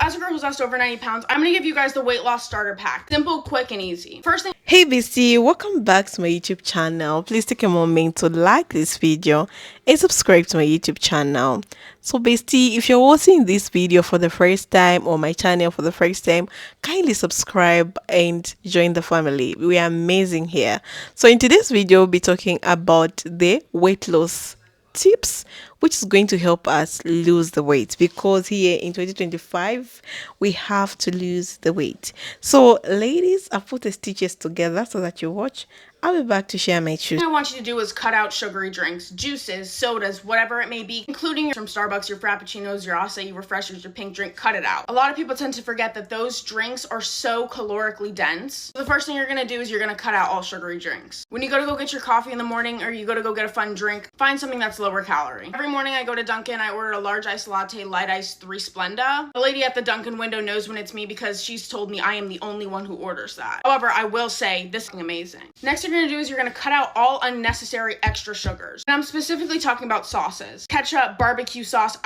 as a girl who's lost over 90 pounds, I'm gonna give you guys the weight loss starter pack. Simple, quick, and easy. First thing. Hey BC, welcome back to my YouTube channel. Please take a moment to like this video and subscribe to my YouTube channel. So basically, if you're watching this video for the first time or my channel for the first time, kindly subscribe and join the family. We are amazing here. So in today's video, we'll be talking about the weight loss tips, which is going to help us lose the weight, because here in 2025 we have to lose the weight. So ladies, I put the stitches together so that you watch. I'll be back to share my truth. What I want you to do is cut out sugary drinks, juices, sodas, whatever it may be, including from Starbucks, your Frappuccinos, your acai refreshers, your pink drink. Cut it out. A lot of people tend to forget that those drinks are so calorically dense. So the first thing you're gonna do is you're gonna cut out all sugary drinks. When you go to go get your coffee in the morning, or you go to go get a fun drink, find something that's lower calorie. Every morning I go to Dunkin', I order a large iced latte, light ice, 3 Splenda. The lady at the Dunkin' window knows when it's me because she's told me I am the only one who orders that. However, I will say this is amazing. Next you're gonna do is you're gonna cut out all unnecessary extra sugars. And I'm specifically talking about sauces. Ketchup, barbecue sauce.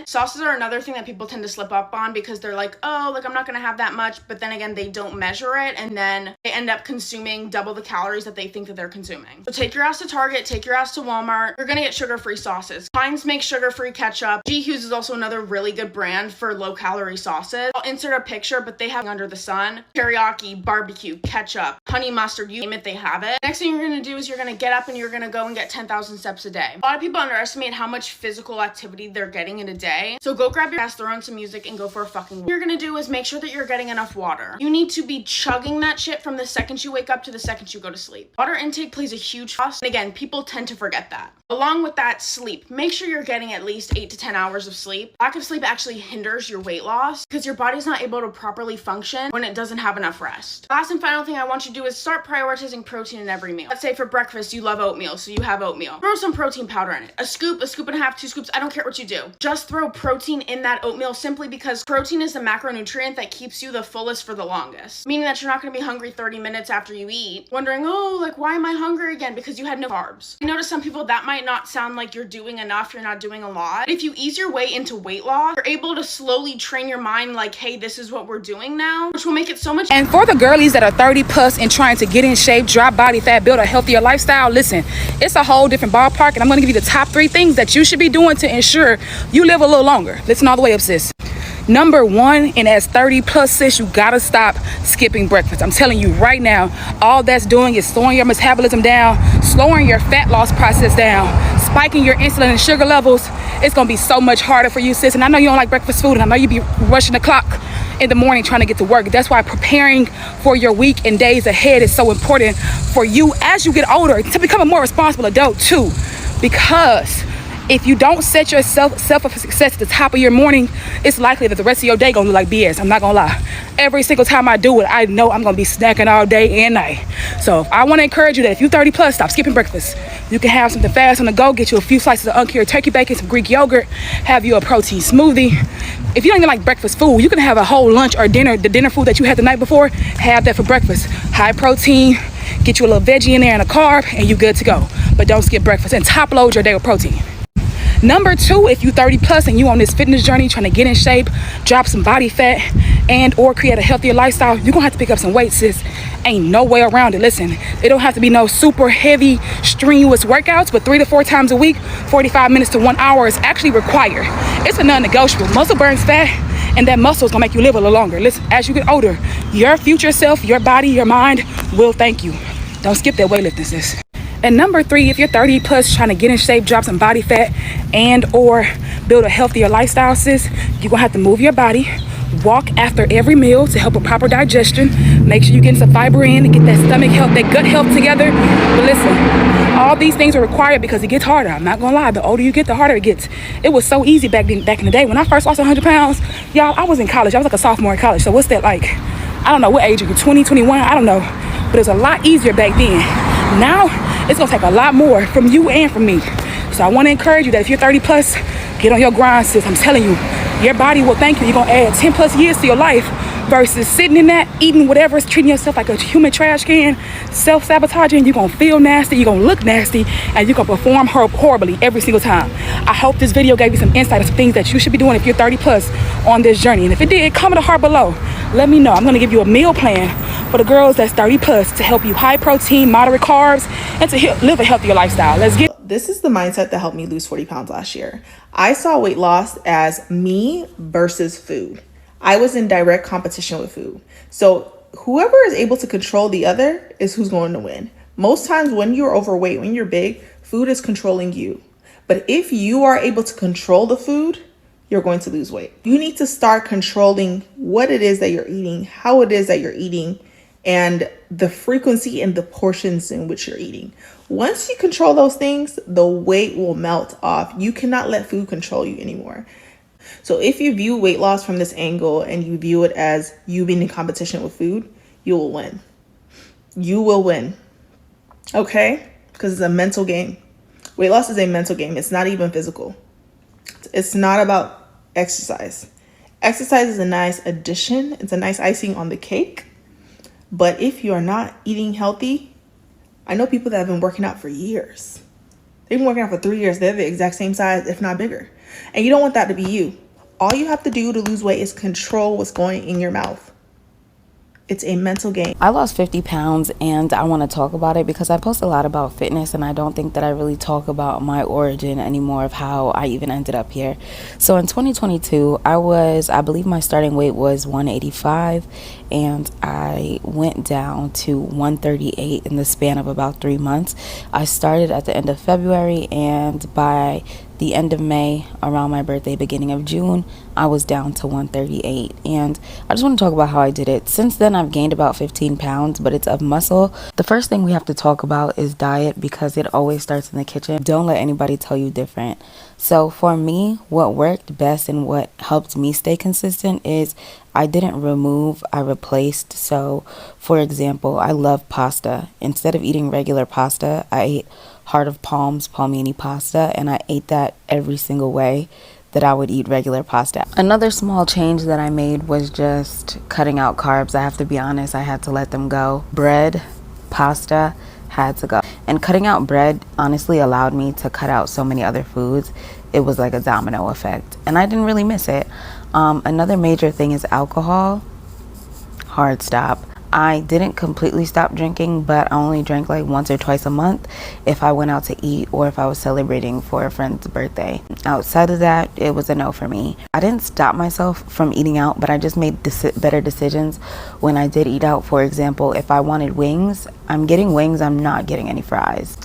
Sauces are another thing that people tend to slip up on because they're like, oh, like I'm not gonna have that much, but then again, they don't measure it, and then they end up consuming double the calories that they think that they're consuming. So take your ass to Target, take your ass to Walmart. You're gonna get sugar-free sauces. Heinz makes sugar-free ketchup. G. Hughes is also another really good brand for low-calorie sauces. I'll insert a picture, but they have under the sun. Teriyaki, barbecue, ketchup, honey mustard, you name it, they have it. Next thing you're gonna do is you're gonna get up and you're gonna go and get 10,000 steps a day. A lot of people underestimate how much physical activity they're getting in a day. So go grab your ass, throw on some music, and go for a fucking walk. What you're gonna do is make sure that you're getting enough water. You need to be chugging that shit from the second you wake up to the second you go to sleep. Water intake plays a huge cost, and again, people tend to forget that. Along with that, sleep. Make sure you're getting at least 8 to 10 hours of sleep. Lack of sleep actually hinders your weight loss because your body's not able to properly function when it doesn't have enough rest. Last and final thing I want you to do is start prioritizing protein in every meal. Let's say for breakfast you love oatmeal, so you have oatmeal. Throw some protein powder in it. A scoop and a half, 2 scoops, I don't care what you do. Just throw protein in that oatmeal simply because protein is the macronutrient that keeps you the fullest for the longest. Meaning that you're not gonna be hungry 30 minutes after you eat, wondering, oh, like why am I hungry again? Because you had no carbs. I know to some people that might not sound like you're doing enough, you're not doing a lot. But if you ease your way into weight loss, you're able to slowly train your mind like, hey, this is what we're doing now, which will make it so much. And for the girlies that are 30 plus and trying to get in shape, drop body fat, build a healthier lifestyle, listen, it's a whole different ballpark, and I'm going to give you the top 3 things that you should be doing to ensure you live a little longer. Listen all the way up, sis. Number 1, and as 30 plus, sis, you gotta stop skipping breakfast. I'm telling you right now, all that's doing is slowing your metabolism down, slowing your fat loss process down, spiking your insulin and sugar levels. It's gonna be so much harder for you, sis. And I know you don't like breakfast food, and I know you be rushing the clock in the morning trying to get to work. That's why preparing for your week and days ahead is so important for you as you get older to become a more responsible adult too. Because if you don't set yourself up for success at the top of your morning, it's likely that the rest of your day gonna look like BS. I'm not gonna lie. Every single time I do it, I know I'm gonna be snacking all day and night. So I wanna encourage you that if you're 30 plus, stop skipping breakfast. You can have something fast on the go, get you a few slices of uncured turkey bacon, some Greek yogurt, have you a protein smoothie. If you don't even like breakfast food, you can have a whole lunch or dinner, the dinner food that you had the night before, have that for breakfast. High protein, get you a little veggie in there and a carb, and you good to go. But don't skip breakfast and top load your day with protein. Number 2, if you 30 plus and you on this fitness journey trying to get in shape, drop some body fat, and or create a healthier lifestyle, you're gonna have to pick up some weight, sis. Ain't no way around it. Listen, it don't have to be no super heavy, strenuous workouts, but 3 to 4 times a week, 45 minutes to 1 hour is actually required. It's a non-negotiable. Muscle burns fat, and that muscle is gonna make you live a little longer. Listen, as you get older, your future self, your body, your mind will thank you. Don't skip that weightlifting, sis. And number 3, if you're 30 plus trying to get in shape, drop some body fat, and or build a healthier lifestyle, sis, you're gonna have to move your body, walk after every meal to help with proper digestion. Make sure you get some fiber in to get that stomach health, that gut health together. But listen, all these things are required because it gets harder. I'm not gonna lie, the older you get, the harder it gets. It was so easy back in the day. When I first lost 100 pounds, y'all, I was in college. I was like a sophomore in college. So what's that like? I don't know, what age are you, 20, 21? I don't know. But it was a lot easier back then. Now, it's gonna take a lot more from you and from me. So I wanna encourage you that if you're 30 plus, get on your grind, sis. I'm telling you, your body will thank you. You're gonna add 10 plus years to your life versus sitting in that, eating whatever, treating yourself like a human trash can, self-sabotaging. You're gonna feel nasty, you're gonna look nasty, and you're gonna perform horribly every single time. I hope this video gave you some insight of some things that you should be doing if you're 30 plus on this journey. And if it did, comment a heart below. Let me know. I'm gonna give you a meal plan for the girls that's 30 plus to help you high protein, moderate carbs, and to live a healthier lifestyle. Let's get. This is the mindset that helped me lose 40 pounds last year. I saw weight loss as me versus food. I was in direct competition with food. So whoever is able to control the other is who's going to win. Most times when you're overweight, when you're big, food is controlling you. But if you are able to control the food, you're going to lose weight. You need to start controlling what it is that you're eating, how it is that you're eating, and the frequency and the portions in which you're eating. Once you control those things, the weight will melt off. You cannot let food control you anymore. So if you view weight loss from this angle and you view it as you being in competition with food, you will win. You will win. Okay? Because it's a mental game. Weight loss is a mental game. It's not even physical. It's not about exercise. Exercise is a nice addition. It's a nice icing on the cake. But if you're not eating healthy, I know people that have been working out for years. They've been working out for 3 years. They're the exact same size, if not bigger. And you don't want that to be you. All you have to do to lose weight is control what's going in your mouth. It's a mental game. I lost 50 pounds and I want to talk about it because I post a lot about fitness and I don't think that I really talk about my origin anymore of how I even ended up here. So in 2022, I believe my starting weight was 185 and I went down to 138 in the span of about 3 months. I started at the end of February and by the end of May, around my birthday, beginning of June, I was down to 138. And I just want to talk about how I did it. Since then, I've gained about 15 pounds, but it's of muscle. The first thing we have to talk about is diet because it always starts in the kitchen. Don't let anybody tell you different. So for me, what worked best and what helped me stay consistent is I didn't remove, I replaced. So for example, I love pasta. Instead of eating regular pasta, I ate Heart of Palms palmini pasta, and I ate that every single way that I would eat regular pasta. Another small change that I made was just cutting out carbs. I have to be honest, I had to let them go. Bread, pasta had to go. And cutting out bread honestly allowed me to cut out so many other foods. It was like a domino effect, and I didn't really miss it. Another major thing is alcohol. Hard stop. I didn't completely stop drinking, but I only drank like once or twice a month if I went out to eat or if I was celebrating for a friend's birthday. Outside of that, it was a no for me. I didn't stop myself from eating out, but I just made better decisions when I did eat out. For example, if I wanted wings, I'm getting wings, I'm not getting any fries.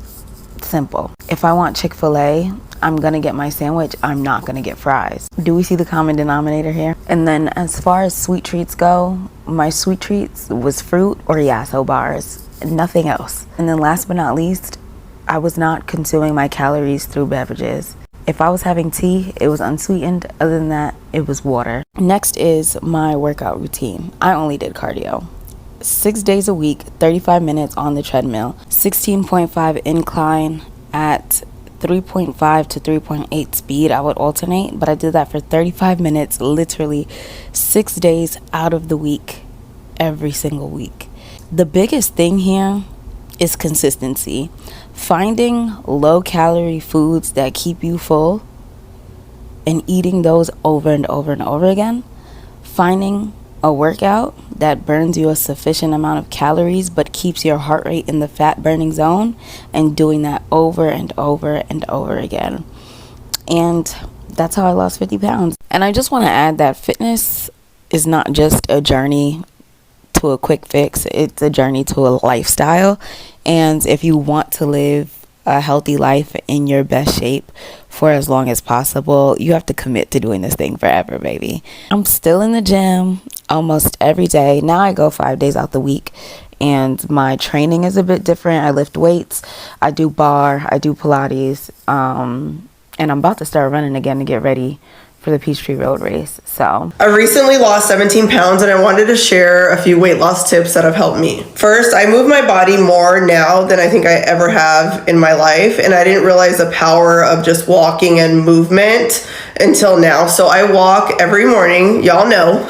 Simple. If I want Chick-fil-A, I'm gonna get my sandwich, I'm not gonna get fries. Do we see the common denominator here? And then as far as sweet treats go, my sweet treats was fruit or Yasso bars, nothing else. And then last but not least, I was not consuming my calories through beverages. If I was having tea, it was unsweetened. Other than that, it was water. Next is my workout routine. I only did cardio. 6 days a week, 35 minutes on the treadmill, 16.5 incline at 3.5 to 3.8 speed. I would alternate, but I did that for 35 minutes, literally 6 days out of the week, every single week. The biggest thing here is consistency. Finding low calorie foods that keep you full and eating those over and over and over again. Finding a workout that burns you a sufficient amount of calories but keeps your heart rate in the fat burning zone, and doing that over and over and over again. And that's how I lost 50 pounds. And I just want to add that fitness is not just a journey to a quick fix, it's a journey to a lifestyle. And if you want to live a healthy life in your best shape for as long as possible, you have to commit to doing this thing forever, baby. I'm still in the gym almost every day. Now I go 5 days out the week, and my training is a bit different. I lift weights, I do bar, I do Pilates, and I'm about to start running again to get ready for the Peachtree Road Race. So I recently lost 17 pounds and I wanted to share a few weight loss tips that have helped me. First, I move my body more now than I think I ever have in my life, and I didn't realize the power of just walking and movement until now. So I walk every morning, y'all know.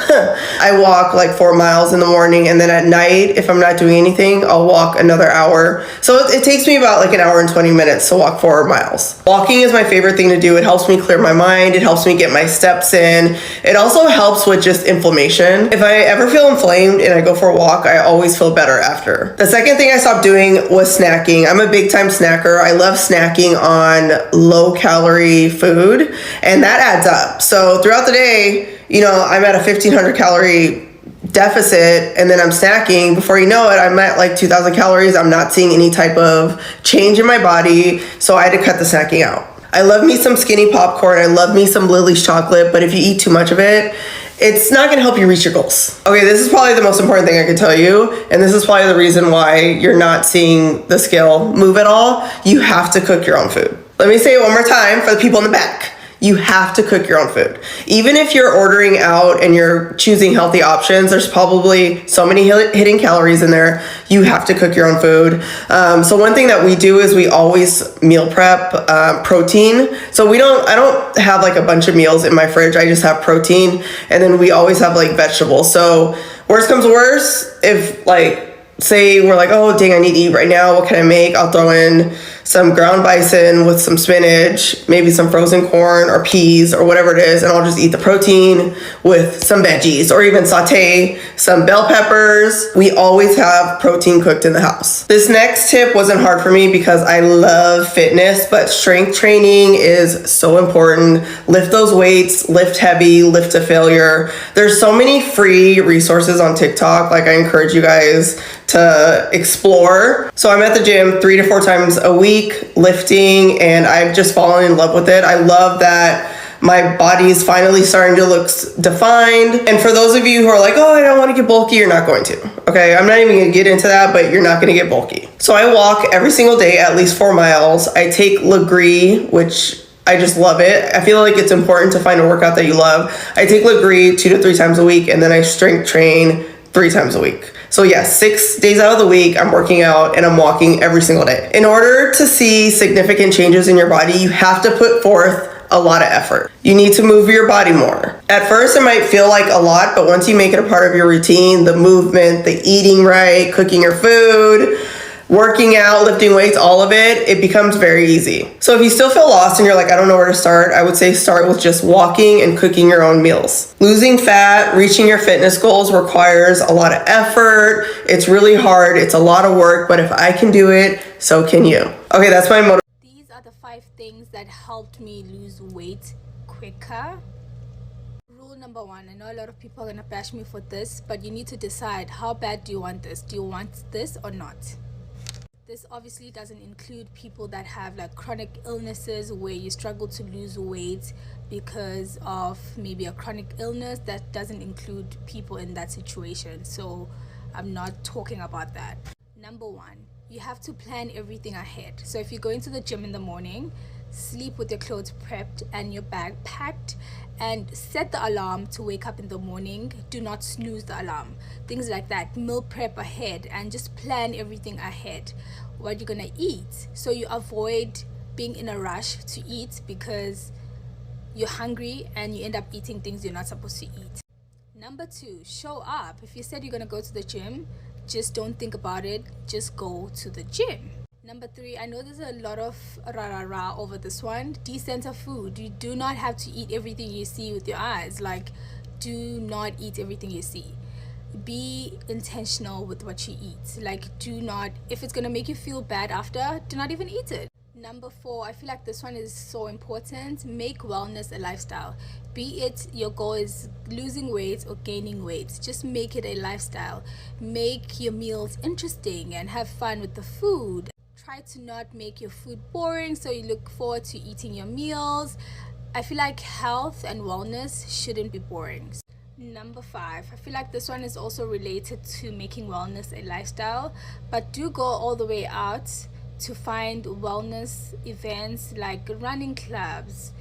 I walk like 4 miles in the morning, and then at night, if I'm not doing anything, I'll walk another hour. So it takes me about like an hour and 20 minutes to walk 4 miles. Walking is my favorite thing to do. It helps me clear my mind. It helps me get my steps in. It also helps with just inflammation. If I ever feel inflamed and I go for a walk, I always feel better after. The second thing I stopped doing was snacking. I'm a big time snacker. I love snacking on low calorie food, and that adds up. So throughout the day, I'm at a 1,500 calorie deficit, and then I'm snacking. Before you know it, I'm at like 2,000 calories. I'm not seeing any type of change in my body, so I had to cut the snacking out. I love me some skinny popcorn. I love me some Lily's chocolate, but if you eat too much of it, it's not going to help you reach your goals. Okay, this is probably the most important thing I can tell you, and this is probably the reason why you're not seeing the scale move at all. You have to cook your own food. Let me say it one more time for the people in the back. You have to cook your own food. Even if you're ordering out and you're choosing healthy options, there's probably so many hidden calories in there. You have to cook your own food. So one thing that we do is we always meal prep protein. So I don't have like a bunch of meals in my fridge. I just have protein, and then we always have like vegetables. So worst comes to worst, if like, say we're like, oh dang, I need to eat right now, what can I make? I'll throw in some ground bison with some spinach, maybe some frozen corn or peas or whatever it is, and I'll just eat the protein with some veggies, or even saute some bell peppers. We always have protein cooked in the house. This next tip wasn't hard for me because I love fitness, but strength training is so important. Lift those weights, lift heavy, lift to failure. There's so many free resources on TikTok. Like, I encourage you guys to explore. So I'm at the gym 3 to 4 times a week lifting, and I've just fallen in love with it. I love that my body's finally starting to look defined. And for those of you who are like, oh, I don't want to get bulky, you're not going to. Okay, I'm not even going to get into that, but you're not going to get bulky. So I walk every single day, at least 4 miles. I take Legree, which I just love it. I feel like it's important to find a workout that you love. I take Legree 2 to 3 times a week, and then I strength train 3 times a week. So yeah, 6 days out of the week, I'm working out and I'm walking every single day. In order to see significant changes in your body, you have to put forth a lot of effort. You need to move your body more. At first, it might feel like a lot, but once you make it a part of your routine, the movement, the eating right, cooking your food, working out, lifting weights, all of it, it becomes very easy. So if you still feel lost and you're like, I don't know where to start, I would say start with just walking and cooking your own meals. Losing fat, reaching your fitness goals requires a lot of effort. It's really hard. It's a lot of work, but if I can do it, so can you. Okay, that's my motivation. These are the 5 things that helped me lose weight quicker. Rule number 1, I know a lot of people are gonna bash me for this, but you need to decide, how bad do you want this? Do you want this or not? This obviously doesn't include people that have like chronic illnesses where you struggle to lose weight because of maybe a chronic illness. That doesn't include people in that situation. So I'm not talking about that. Number 1, you have to plan everything ahead. So if you go into the gym in the morning, sleep with your clothes prepped and your bag packed, and set the alarm to wake up in the morning. Do not snooze the alarm. Things like that. Meal prep ahead and just plan everything ahead. What you're gonna eat, so you avoid being in a rush to eat because you're hungry and you end up eating things you're not supposed to eat. Number 2, show up. If you said you're gonna go to the gym, just don't think about it, just go to the gym. Number 3, I know there's a lot of rah over this one. Decenter food. You do not have to eat everything you see with your eyes. Like, do not eat everything you see. Be intentional with what you eat. Like, do not, if it's gonna make you feel bad after, do not even eat it. Number 4, I feel like this one is so important. Make wellness a lifestyle. Be it your goal is losing weight or gaining weight, just make it a lifestyle. Make your meals interesting and have fun with the food. Try to not make your food boring so you look forward to eating your meals. I feel like health and wellness shouldn't be boring. Number 5, I feel like this one is also related to making wellness a lifestyle, but do go all the way out to find wellness events like running clubs,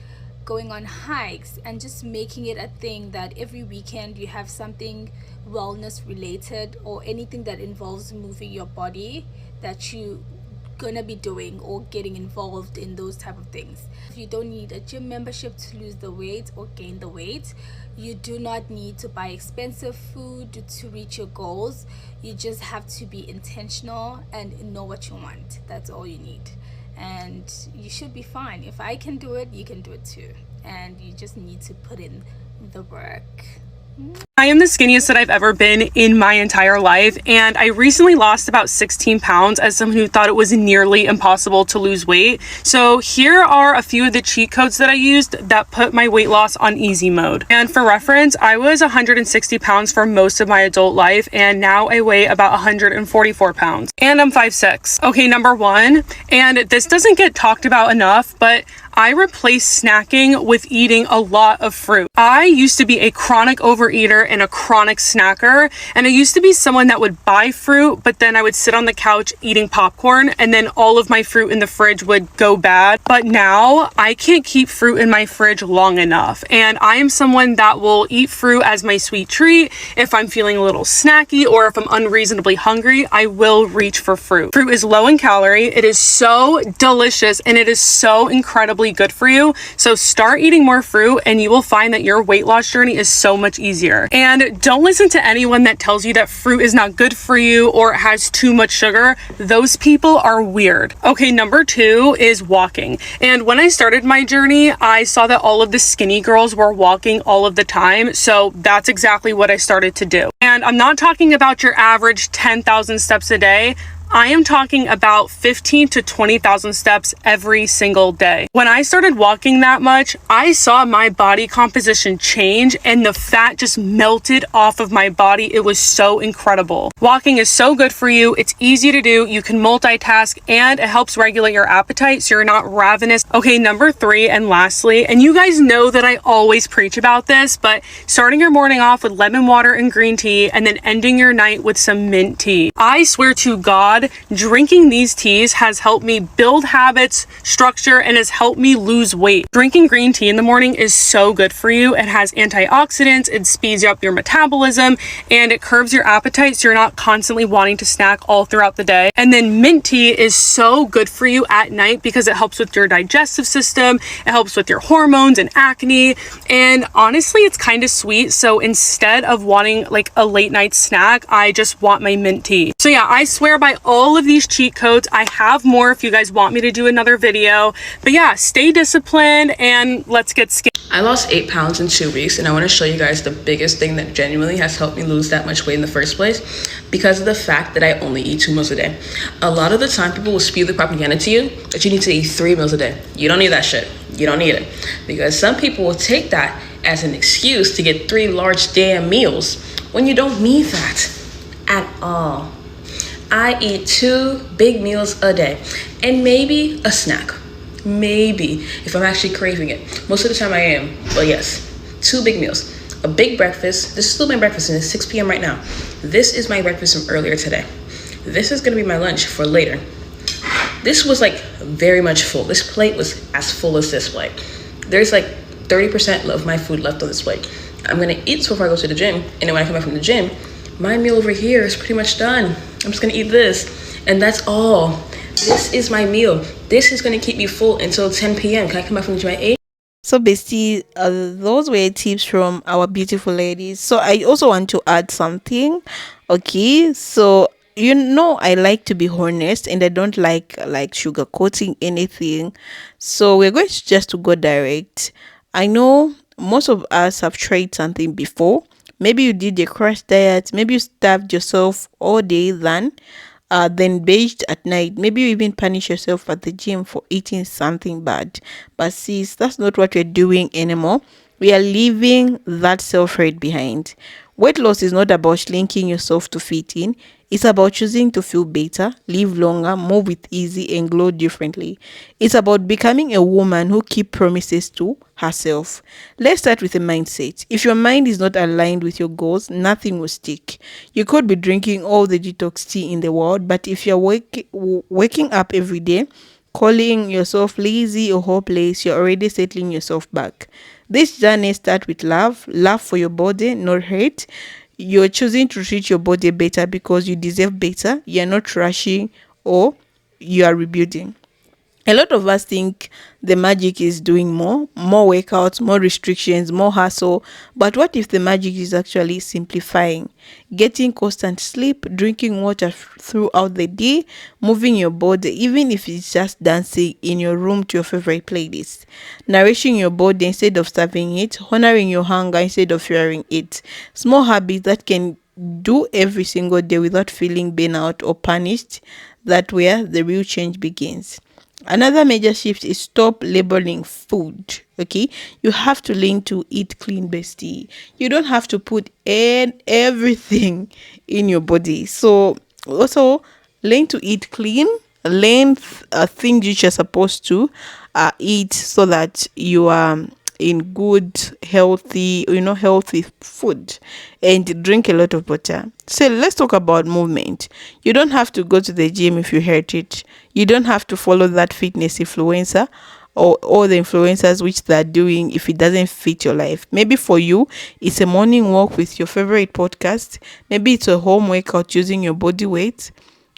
going on hikes, and just making it a thing that every weekend you have something wellness related or anything that involves moving your body that you gonna be doing or getting involved in those type of things. You don't need a gym membership to lose the weight or gain the weight. You do not need to buy expensive food to reach your goals. You just have to be intentional and know what you want. That's all you need, and you should be fine. If I can do it, you can do it too, and you just need to put in the work. I am the skinniest that I've ever been in my entire life, and I recently lost about 16 pounds as someone who thought it was nearly impossible to lose weight. So here are a few of the cheat codes that I used that put my weight loss on easy mode. And for reference, I was 160 pounds for most of my adult life, and now I weigh about 144 pounds, and I'm 5'6". Okay, number one, and this doesn't get talked about enough, but I replaced snacking with eating a lot of fruit. I used to be a chronic overeater and a chronic snacker, and I used to be someone that would buy fruit, but then I would sit on the couch eating popcorn, and then all of my fruit in the fridge would go bad. But now I can't keep fruit in my fridge long enough, and I am someone that will eat fruit as my sweet treat. If I'm feeling a little snacky or if I'm unreasonably hungry, I will reach for fruit. Fruit is low in calorie, it is so delicious, and it is so incredibly good for you. So start eating more fruit and you will find that your weight loss journey is so much easier. And don't listen to anyone that tells you that fruit is not good for you or it has too much sugar. Those people are weird. Okay, number two is walking. And when I started my journey, I saw that all of the skinny girls were walking all of the time. So that's exactly what I started to do. And I'm not talking about your average 10,000 steps a day. I am talking about 15 to 20,000 steps every single day. When I started walking that much, I saw my body composition change and the fat just melted off of my body. It was so incredible. Walking is so good for you. It's easy to do. You can multitask and it helps regulate your appetite so you're not ravenous. Okay, number three and lastly, and you guys know that I always preach about this, but starting your morning off with lemon water and green tea and then ending your night with some mint tea. I swear to God, drinking these teas has helped me build habits, structure, and has helped me lose weight. Drinking green tea in the morning is so good for you. It has antioxidants, it speeds up your metabolism, and it curbs your appetite so you're not constantly wanting to snack all throughout the day. And then mint tea is so good for you at night because it helps with your digestive system, it helps with your hormones and acne, and honestly, it's kind of sweet. So instead of wanting like a late night snack, I just want my mint tea. So yeah, I swear by all of these cheat codes. I have more if you guys want me to do another video, but yeah, stay disciplined and let's get skinny. I lost 8 pounds in 2 weeks, and I want to show you guys the biggest thing that genuinely has helped me lose that much weight in the first place, because of the fact that I only eat 2 meals a day. A lot of the time people will spew the propaganda to you that you need to eat 3 meals a day. You don't need that shit. You don't need it, because some people will take that as an excuse to get 3 large damn meals when you don't need that at all. I eat 2 big meals a day and maybe a snack. Maybe, if I'm actually craving it. Most of the time I am, but yes, 2 big meals. A big breakfast. This is still my breakfast and it's 6 p.m. right now. This is my breakfast from earlier today. This is gonna be my lunch for later. This was like very much full. This plate was as full as this plate. There's like 30% of my food left on this plate. I'm gonna eat before I go to the gym, and then when I come back from the gym, my meal over here is pretty much done. I'm just gonna eat this, and that's all. This is my meal. This is gonna keep me full until 10 p.m. Can I come back from the gym at 8? So basically, those were tips from our beautiful ladies. So I also want to add something. Okay, so you know I like to be honest and I don't like sugarcoating anything. So we're going to just to go direct. I know most of us have tried something before. Maybe you did a crash diet, maybe you starved yourself all day then binged at night. Maybe you even punish yourself at the gym for eating something bad. But sis, that's not what we're doing anymore. We are leaving that self-hate behind. Weight loss is not about linking yourself to fit in. It's about choosing to feel better, live longer, move with ease, and glow differently. It's about becoming a woman who keeps promises to herself. Let's start with a mindset. If your mind is not aligned with your goals, nothing will stick. You could be drinking all the detox tea in the world, but if you're waking up every day, calling yourself lazy or hopeless, you're already settling yourself back. This journey starts with love for your body, not hate. You're choosing to treat your body better because you deserve better. You're not rushing or you are rebuilding. A lot of us think the magic is doing more workouts, more restrictions, more hustle. But what if the magic is actually simplifying, getting constant sleep, drinking water throughout the day, moving your body, even if it's just dancing in your room to your favorite playlist, nourishing your body instead of starving it, honoring your hunger instead of fearing it. Small habits that can do every single day without feeling burnout or punished. That where the real change begins. Another major shift is stop labeling food. Okay, you have to learn to eat clean, bestie. You don't have to put in everything in your body. So also learn to eat clean. Learn things which you're supposed to eat so that you are in good healthy food, and drink a lot of water. So let's talk about movement. You don't have to go to the gym if you hate it. You don't have to follow that fitness influencer or all the influencers which they're doing if it doesn't fit your life. Maybe for you it's a morning walk with your favorite podcast. Maybe it's a home workout using your body weight.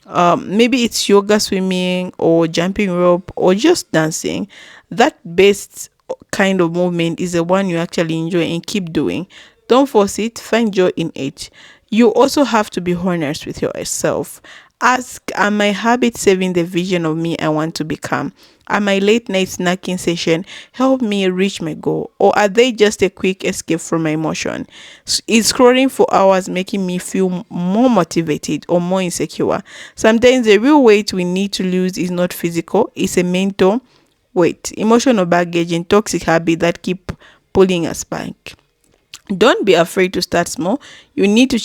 Maybe it's yoga, swimming, or jumping rope, or just dancing. That best kind of movement is the one you actually enjoy and keep doing. Don't force it, find joy in it. You also have to be honest with yourself. Ask, are my habits serving the vision of me I want to become? Are my late night snacking session help me reach my goal, or are they just a quick escape from my emotion? Is scrolling for hours making me feel more motivated or more insecure? Sometimes the real weight we need to lose is not physical, it's a mental weight, emotional baggage, and toxic habit that keep pulling us back. Don't be afraid to start small. You don't need to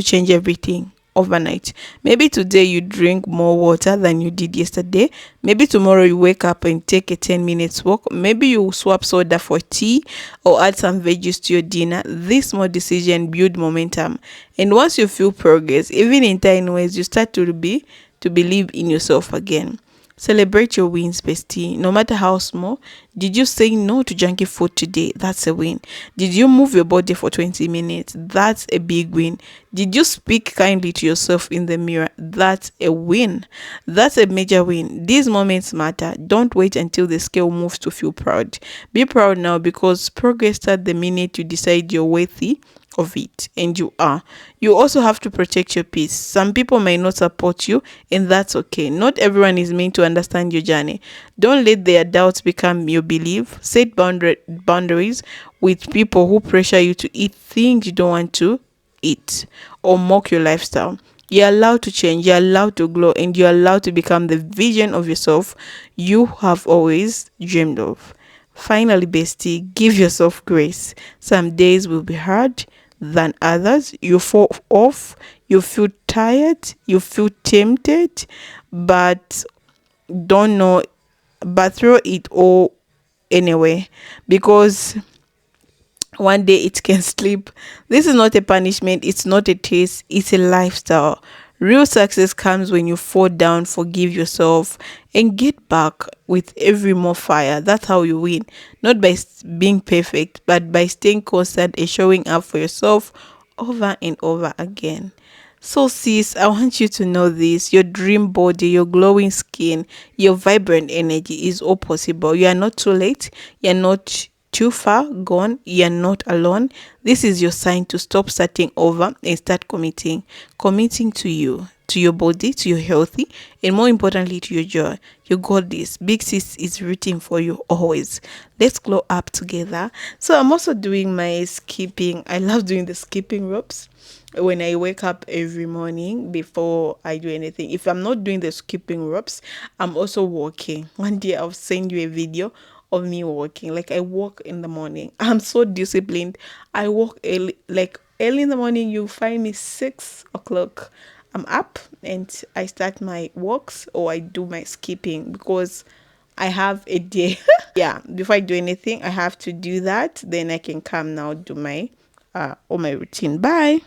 change everything overnight. Maybe today you drink more water than you did yesterday. Maybe tomorrow you wake up and take a 10 minutes walk. Maybe you swap soda for tea or add some veggies to your dinner. This small decision build momentum, and once you feel progress, even in tiny ways, you start to believe in yourself again. Celebrate your wins, bestie, no matter how small. Did you say no to junky food today? That's a win. Did you move your body for 20 minutes? That's a big win. Did you speak kindly to yourself in the mirror? That's a win. That's a major win. These moments matter. Don't wait until the scale moves to feel proud. Be proud now, because progress starts the minute you decide you're worthy of it, and you are. You also have to protect your peace. Some people may not support you, and that's okay. Not everyone is meant to understand your journey. Don't let their doubts become your belief. Set boundaries with people who pressure you to eat things you don't want to eat or mock your lifestyle. You're allowed to change, you're allowed to glow, and you're allowed to become the vision of yourself you have always dreamed of. Finally, bestie, give yourself grace. Some days will be hard than others. You fall off, you feel tired, you feel tempted, but don't know, but throw it all anyway, because one day it can sleep. This is not a punishment, it's not a taste, it's a lifestyle. Real success comes when you fall down, forgive yourself, and get back with every more fire. That's how you win. Not by being perfect, but by staying constant and showing up for yourself over and over again. So, sis, I want you to know this: your dream body, your glowing skin, your vibrant energy is all possible. You are not too late, you're not too far gone, you're not alone. This is your sign to stop starting over and start committing to you, to your body, to your healthy, and more importantly to your joy. You got this. Big sis is rooting for you always. Let's glow up together. So I'm also doing my skipping. I love doing the skipping ropes when I wake up every morning before I do anything. If I'm not doing the skipping ropes, I'm also walking. One day I'll send you a video of me walking. Like, I walk in the morning. I'm so disciplined. I walk early, like early in the morning. You find me 6 o'clock. I'm up and I start my walks, or I do my skipping, because I have a day. Yeah, before I do anything, I have to do that. Then I can come now do my all my routine. Bye.